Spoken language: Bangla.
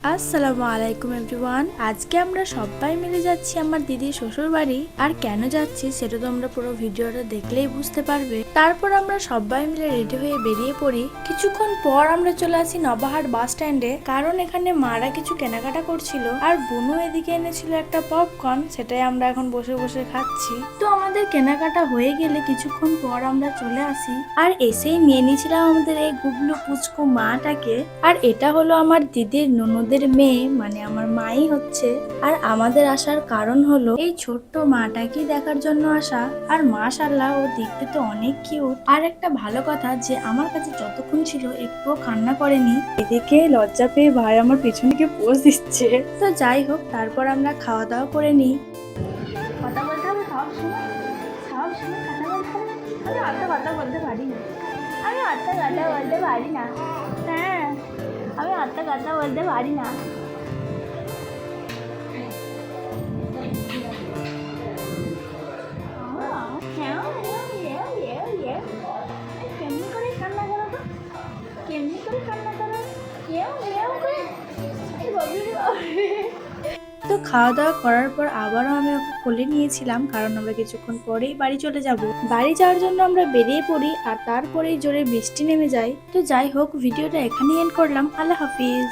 আসসালামু আলাইকুম এভরিওয়ান। আজকে আমরা সবাই মিলে যাচ্ছি আমার দিদির শ্বশুর বাড়ি। আর কেন যাচ্ছি সেটা তোমরা পুরো ভিডিওটা দেখলেই বুঝতে পারবে। তারপর আমরা সবাই মিলে রেডি হয়ে বেরিয়ে পড়ি। কিছুক্ষণ পর আমরা চলে আসি নবাহাট বাস স্ট্যান্ডে, কারণ এখানে মারা কিছু কেনাকাটা করছিল আর বুনু এদিকে এনেছিল একটা পপকর্ন, সেটাই আমরা এখন বসে বসে খাচ্ছি। তো আমাদের কেনাকাটা হয়ে গেলে কিছুক্ষণ পর আমরা চলে আসি আর এসেই নিয়ে নিয়েছিলাম আমাদের এই গুবলু পুচকু মাটাকে। আর এটা হলো আমার দিদির ননদ মেয়ে, মানে আমার মাই হচ্ছে। আর আমাদের আসার কারণ হলো এই ছোট্ট মাটাকে দেখার জন্য আসা। আর মাশাআল্লাহ ও দেখতে তো অনেক কিউট। আর একটা ভালো কথা যে আমার কাছে যতক্ষণ ছিল একটুও কান্না করেনি। এদিকে লজ্জা পেয়ে ভাই আমার পেছনে গিয়ে পোজ দিচ্ছে। তো যাই হোক, তারপর আমরা খাওয়া দাওয়া করে নিই। কথা বলতে হবে সব সময়, সব সময় কথা বলতে হবে। আমি অত কথা বলতে পারি না, আমি অত কথা বলতে পারি না। হ্যাঁ, আমি অত কথা বলতে পারি না। কেমনি করে কান্না করো তো, কেমনি করে কান্না করো, তো খাওয়া দাওয়া করার পর আবারও আমি ওকে কোলে নিয়েছিলাম, কারণ আমরা কিছুক্ষণ পরেই বাড়ি চলে যাব। বাড়ি যাওয়ার জন্য আমরা বেরিয়ে পড়ি আর তারপরেই জোরে বৃষ্টি নেমে যায়। তো যাই হোক, ভিডিওটা এখানেই এন্ড করলাম। আল্লাহ হাফিজ।